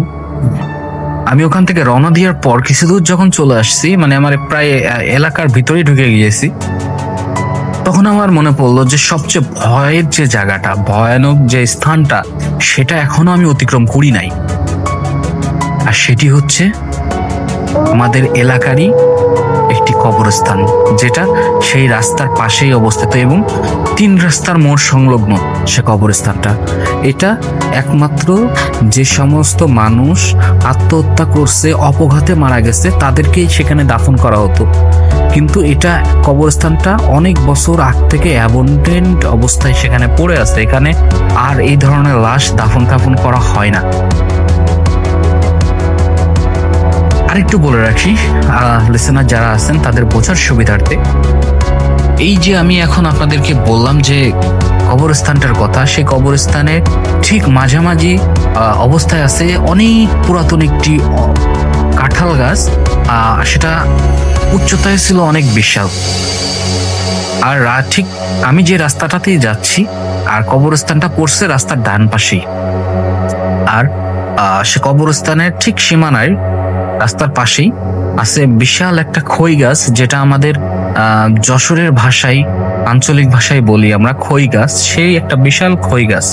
আমি ওখান থেকে রওনা দেওয়ার পর কিছু দূর যখন চলে আসছি, মানে আমার প্রায় এলাকার ভিতরেই ঢুকে গিয়েছি, তখন আমার মনে পড়লো যে সবচেয়ে ভয়ের যে জায়গাটা, ভয়ানক যে স্থানটা, সেটা এখনো আমি অতিক্রম করি নাই। আর সেটি হচ্ছে আমাদের এলাকারই একটি কবরস্থান, যেটা সেই রাস্তার পাশেই অবস্থিত এবং 3 রাস্তার মোড় সংলগ্ন সে কবরস্থানটা। এটা একমাত্র যে সমস্ত মানুষ আত্মহত্যা করছে, অপঘাতে মারা গেছে, তাদেরকেই সেখানে দাফন করা হতো। কিন্তু এটা কবরস্থানটা অনেক বছর আগ থেকে অ্যাবন্ডেন্ট অবস্থায় সেখানে পড়ে আছে। এখানে আর এই ধরনের লাশ দাফন করা হয় না। আরেকটু বলে রাখি লিসেনার যারা আছেন তাদের বোঝার সুবিধার্থে, এই যে আমি এখন আপনাদেরকে বললাম যে কবরস্থানটার কথা, সেই কবরস্থানের ঠিক মাঝামাঝি অবস্থায় আছে অনেক পুরাতন একটি কাঁঠাল গাছ। সেটা উচ্চতায় ছিল অনেক বিশাল। আর ঠিক আমি যে রাস্তাটাতেই যাচ্ছি, আর কবরস্থানটা পড়ছে রাস্তার ডান পাশেই। আর সে কবরস্থানের ঠিক সীমানায় রাস্তার পাশেই আছে বিশাল একটা খই গাছ, যেটা আমাদের যশোরের ভাষায়, আঞ্চলিক ভাষায় বলি আমরা খই গাছ। সেই একটা বিশাল খই গাছ।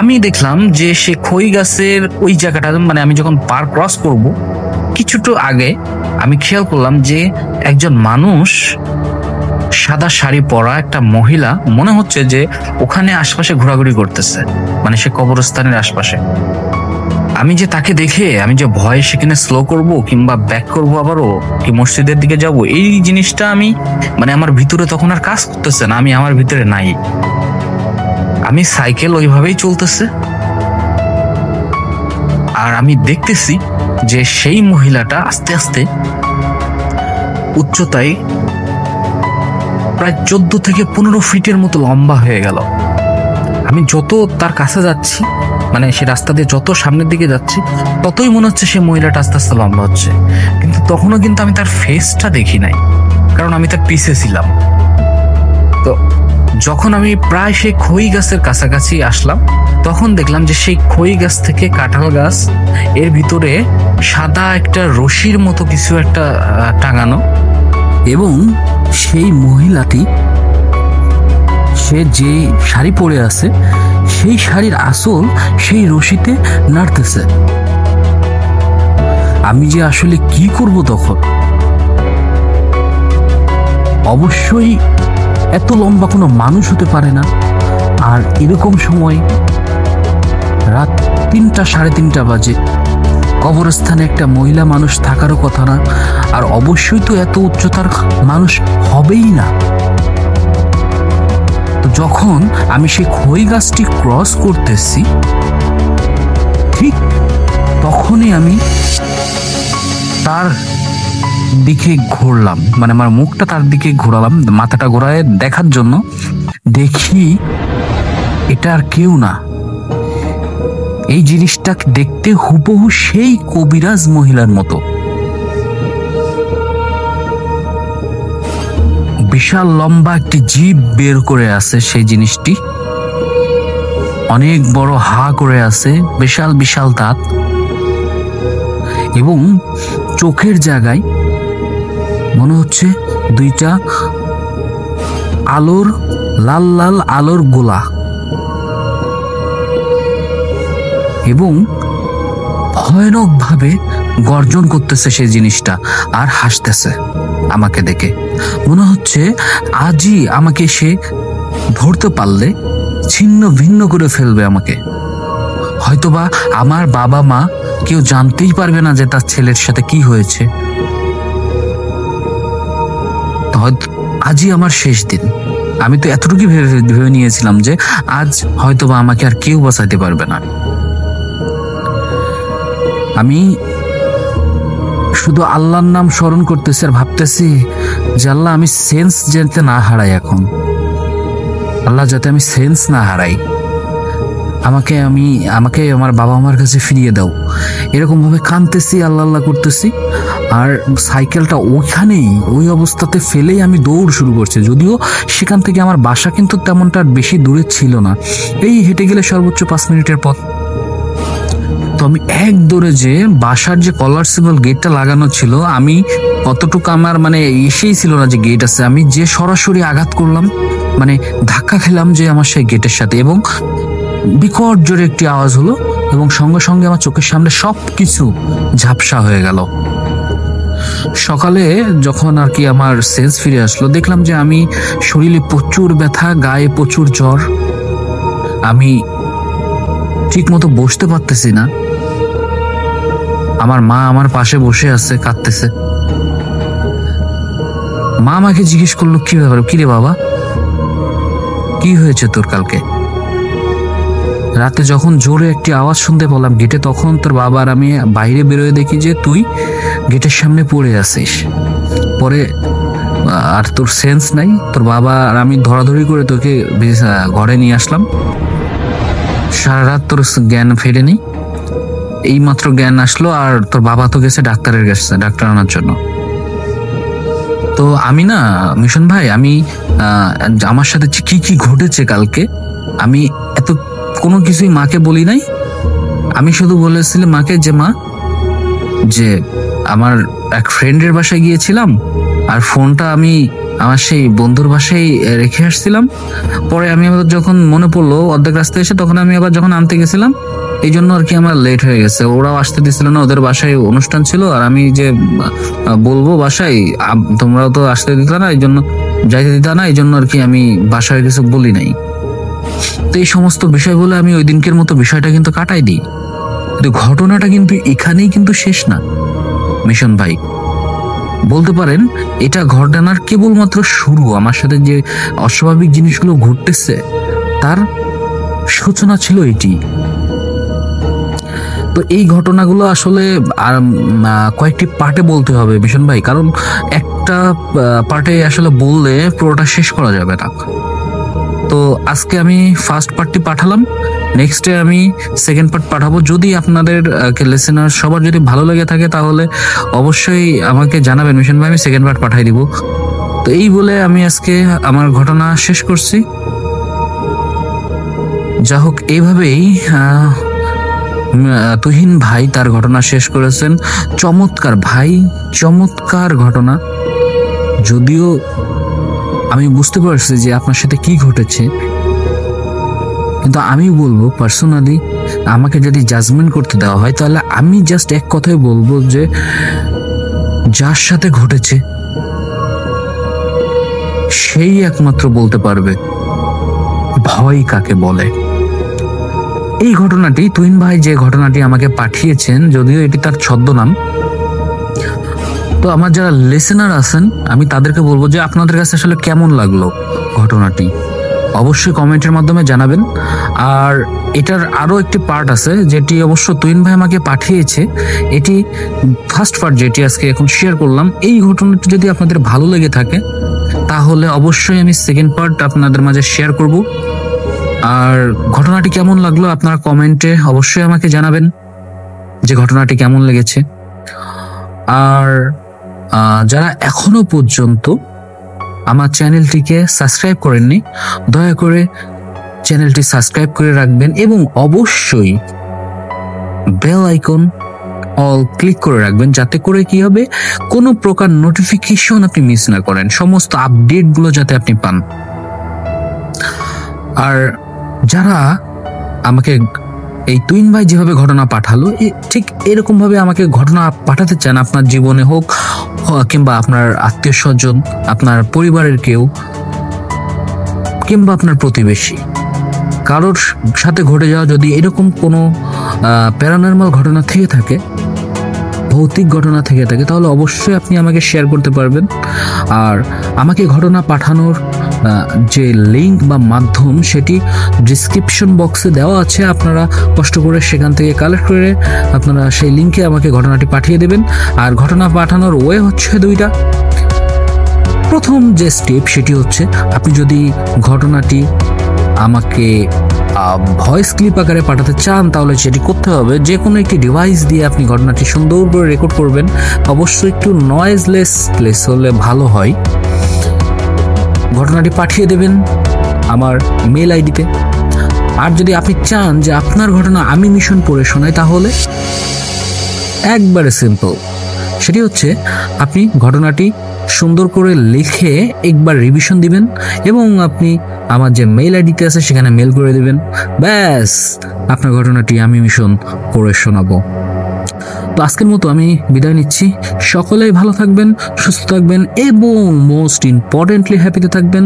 আমি দেখলাম যে সে খই গাছের ওই জায়গাটা, মানে আমি যখন পার ক্রস করব কিছুটা আগে আমি খেয়াল করলাম যে একজন মানুষ, সাদা শাড়ি পরা একটা মহিলা, মনে হচ্ছে যে ওখানে আশপাশে ঘোরাঘুরি করতেছে, মানে সে কবরস্থানের আশপাশে। আমি যে তাকে দেখে আমি যে ভয়ে সেখানে স্লো করব কিংবা ব্যাক করব আবারও কি মসজিদের দিকে যাব, এই জিনিসটা আমি মানে আমার ভিতরে তখন আর কাজ করতেছে না। আমি আমার ভিতরে নাই, আমি সাইকেল ওইভাবেই চলতেছে আর আমি দেখতেছি যে সেই মহিলাটা আস্তে আস্তে উচ্চতায় প্রায় 14 থেকে 15 ফিটের মতো লম্বা হয়ে গেল। আমি যত তার কাছে যাচ্ছি, মানে সে রাস্তা দিয়ে যত সামনের দিকে যাচ্ছি, ততই মনে হচ্ছে সে মহিলাটা আস্তে আস্তে লম্বা হচ্ছে। কিন্তু তখনও কিন্তু আমি তার ফেসটা দেখি নাই, কারণ আমি তার পিছে ছিলাম। তো যখন আমি প্রায় সেই খই গাছের কাছাকাছি আসলাম, তখন দেখলাম যে সেই খই গাছ থেকে কাঁঠাল গাছ এর ভিতরে সাদা একটা রশির মতো কিছু একটা টাঙানো, এবং সেই মহিলাটি সে যে শাড়ি পরে আছে সেই শাড়ির আঁচল সেই রশিতে নাড়তেছে। আমি যে আসলে কি করব তখন? অবশ্যই এত লম্বা কোনো মানুষ হতে পারে না, আর এরকম সময় রাত 3টা 3:30 বাজে, কবরস্থানে একটা মহিলা মানুষ থাকারও কথা না, আর অবশ্যই তো এত উচ্চতার মানুষ হবেই না। তো যখন আমি সেই খই গাছটি ক্রস করতেছি, ঠিক তখনই আমি তার দিকে ঘুরলাম, মানে আমার মুখটা তার দিকে ঘোরালাম, মাথাটা ঘোরায় দেখার জন্য। দেখি এটা আর কেউ না, এই জিনিসটা দেখতে হুবহু সেই কবিরাজ মহিলার মতো। বিশাল লম্বা একটি জিভ বের করে আছে সেই জিনিসটি, অনেক বড় হা করে আছে, বিশাল বিশাল দাঁত, এবং চোখের জায়গায় মনে হচ্ছে 2টা আলোর লাল লাল আলোর গোলা, এবং ভয়ানক ভাবে গর্জন করতেছে সেই জিনিসটা আর হাসতেছে আমাকে দেখে। মনে হচ্ছে আজই আমাকে সে ধরতে পারলে ছিন্ন ভিন্ন করে ফেলবে আমাকে। হয়তোবা আমার বাবা মা কেউ জানতেই পারবে না যে তার ছেলের সাথে কি হয়েছে। হয়তো আজই আমার শেষ দিন। আমি তো এতটুকু ভেবে নিয়েছিলাম যে আজ হয়তোবা আমাকে আর কেউ বাঁচাতে পারবে না। আমি শুধু আল্লাহর নাম স্মরণ করতেছি আর ভাবতেছি যে আল্লাহ, আমি সেন্স যাতে না হারাই এখন, আল্লাহ যাতে আমি সেন্স না হারাই, আমাকে আমার বাবা মার কাছে ফিরিয়ে দাও। এরকম ভাবে কাঁদতেছি, আল্লাহ আল্লাহ করতেছি, আর সাইকেলটা ওইখানেই ওই অবস্থাতে ফেলেই আমি দৌড় শুরু করছি। যদিও সেখান থেকে আমার বাসা কিন্তু তেমনটা বেশি দূরে ছিল না, এই হেঁটে গেলে সর্বোচ্চ 5 মিনিটের পথ। তো আমি এক দৌড়ে যে বাসার যে কলারসিবল গেটটা লাগানো ছিল, আমি কতটুকু আমার মানে এসেই ছিল না যে গেট আছে, আমি যে সরাসরি আঘাত করলাম, মানে ধাক্কা খেলাম যে আমার সেই গেটের সাথে, এবং বিকট জোরে একটি আওয়াজ হলো, এবং সঙ্গে সঙ্গে আমার চোখের সামনে সবকিছু ঝাপসা হয়ে গেল। সকালে যখন আর কি আমার সেন্স ফিরে আসলো, দেখলাম যে আমি শরীরে প্রচুর ব্যথা, গায়ে প্রচুর জ্বর, আমি ঠিক মতো বসতে পারতেছি না। আমার মা আমার পাশে বসে আছে, কাঁদতেছে। মা আমাকে জিজ্ঞেস করলো, কি ব্যাপার, কি রে বাবা, কি হয়েছে তোর? কালকে রাতে যখন জোরে একটি আওয়াজ শুনতে পেলাম গেটে, তখন তোর বাবা আর আমি বাইরে বেরোয় দেখি যে তুই গেটের সামনে পড়ে আছিস। পরে আর তোর সেন্স নাই, তোর বাবা আর আমি ধরাধরি করে তোকে ঘরে নিয়ে আসলাম। সারা রাত তোর জ্ঞান ফেরেনি, এই মাত্র জ্ঞান আসলো, আর তোর বাবা তো গেছে ডাক্তার আনার জন্য। তো আমি না মিশন ভাই, আমি আমার সাথে কি কি ঘটেছে কালকে, আমি এত কোনো কিছুই মাকে বলি নাই। আমি শুধু বলেছিলাম মাকে যে মা, যে আমার এক ফ্রেন্ডের বাসায় গিয়েছিলাম, আর ফোনটা আমি আমার সেই বন্ধুর বাসায় রেখে আসছিলাম। পরে আমি আবার যখন মনে পড়লো অর্ধেক রাস্তায় এসে, তখন আমি আবার যখন আনতে গেছিলাম, এই জন্য আর কি আমার লেট হয়ে গেছে। ওরাও আসতে দিচ্ছিল না, ওদের বাসায় অনুষ্ঠান ছিল, আর আমি যে বলবো বাসায়, তোমরাও তো আসতে দিত না, এই জন্য যাইতে দিত না, এই জন্য আর কি আমি বাসায় কিছু বলি নাই। তো এই সমস্ত বিষয় বলে আমি ওই দিনকের মতো বিষয়টা কিন্তু কাটাই দিই। কিন্তু ঘটনাটা কিন্তু এখানেই কিন্তু শেষ না মিশন ভাই। বলতে পারেন এটা ঘটনার কেবলমাত্র শুরু। আমার সাথে যে অস্বাভাবিক জিনিসগুলো ঘটতেছে তার সূচনা ছিল এটি। তো এই ঘটনাগুলো আসলে কয়েকটি পার্টে বলতে হবে মিশন ভাই, কারণ একটা পার্টে আসলে বললে পুরোটা শেষ করা যাবে না। তো আজকে আমি ফার্স্ট পার্টটি পাঠালাম, নেক্সটে আমি সেকেন্ড পার্ট পাঠাবো। যদি আপনাদের লিসেনার সবার যদি ভালো লেগে থাকে তাহলে অবশ্যই আমাকে জানাবেন মিশন ভাই, আমি সেকেন্ড পার্ট পাঠাই দিব। তো এই বলে আমি আজকে আমার ঘটনা শেষ করছি। যা হোক, এইভাবেই তুহিন ভাই তার ঘটনা শেষ করেছেন। চমৎকার ভাই, চমৎকার ঘটনা। যদিও আমি বুঝতে পারছি যে আপনার সাথে কি ঘটেছে, কিন্তু আমি বলবো পার্সোনালি আমাকে যদি জাজমেন্ট করতে দেওয়া হয় তাহলে আমি জাস্ট এক কথাই বলবো যে যার সাথে ঘটেছে সেই একমাত্র বলতে পারবে ভয় কাকে বলে। এই ঘটনাটি তুহিন ভাই যে ঘটনাটি আমাকে পাঠিয়েছেন, যদিও এটি তার ছদ্মনাম, তো আমার যারা লিসেনার আছেন আমি তাদেরকে বলবো যে আপনাদের কাছে আসলে কেমন লাগলো ঘটনাটি অবশ্যই কমেন্টের মাধ্যমে জানাবেন। আর এটার আরো একটি পার্ট আছে যেটি অবশ্য তুহিন ভাই আমাকে পাঠিয়েছে। এটি ফার্স্ট পার্ট যেটি আজকে এখন শেয়ার করলাম। এই ঘটনাটি যদি আপনাদের ভালো লেগে থাকে তাহলে অবশ্যই আমি সেকেন্ড পার্ট আপনাদের মাঝে শেয়ার করব। আর ঘটনাটি কেমন লাগলো আপনারা কমেন্টে অবশ্যই আমাকে জানাবেন যে ঘটনাটি কেমন লেগেছে। আর যারা এখনো পর্যন্ত আমার চ্যানেলটিকে সাবস্ক্রাইব করেননি দয়া করে চ্যানেলটি সাবস্ক্রাইব করে রাখবেন এবং অবশ্যই বেল আইকন অল ক্লিক করে রাখবেন, যাতে করে কি হবে কোনো প্রকার নোটিফিকেশন আপনি মিস না করেন, সমস্ত আপডেটগুলো যাতে আপনি পান। আর যারা আমাকে এই তুহিন ভাই যেভাবে ঘটনা পাঠালো ঠিক এরকম ভাবে আমাকে ঘটনা পাঠাতে চান, আপনার জীবনে হোক কিংবা আপনার আত্মীয় স্বজন, আপনার পরিবারের কেউ কিংবা আপনার প্রতিবেশী, কারোর সাথে ঘটে যাওয়া যদি এরকম কোনো প্যারানর্মাল ঘটনা থেকে থাকে, ভৌতিক ঘটনা থেকে থাকে, তাহলে অবশ্যই আপনি আমাকে শেয়ার করতে পারবেন। আর আমাকে ঘটনা পাঠানোর যে লিঙ্ক বা মাধ্যম সেটি ডিসক্রিপশন বক্সে দেওয়া আছে, আপনারা কষ্ট করে সেখান থেকে কালেক্ট করে আপনারা সেই লিঙ্কে আমাকে ঘটনাটি পাঠিয়ে দেবেন। আর ঘটনা পাঠানোর ওয়ে হচ্ছে দুইটা। প্রথম যে স্টেপ সেটি হচ্ছে আপনি যদি ঘটনাটি আমাকে ভয়েস ক্লিপ আকারে পাঠাতে চান তাহলে সেটি করতে হবে যে কোনো একটি ডিভাইস দিয়ে আপনি ঘটনাটি সুন্দর করে রেকর্ড করবেন। অবশ্যই একটু নয়েজলেস প্লেস হলে ভালো হয়। ঘটনাটি পাঠিয়ে দেবেন আমার মেল আইডিতে। আর যদি আপনি চান যে আপনার ঘটনা আমি মিশন পড়ে শোনাই তাহলে একবারে সিম্পল, সেটি হচ্ছে আপনি ঘটনাটি সুন্দর করে লিখে একবার রিভিশন দিবেন এবং আপনি আমার যে মেল আইডিতে আছে সেখানে মেল করে দিবেন। ব্যাস, আপনার ঘটনাটি আমি মিশন পড়ে শোনাবো। তো আজকের মতো আমি বিদায় নিচ্ছি। সকলেই ভালো থাকবেন, সুস্থ থাকবেন এবং মোস্ট ইম্পর্টেন্টলি হ্যাপিতে থাকবেন।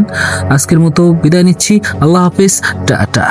আজকের মতো বিদায় নিচ্ছি। আল্লাহ হাফিজ, টাটা।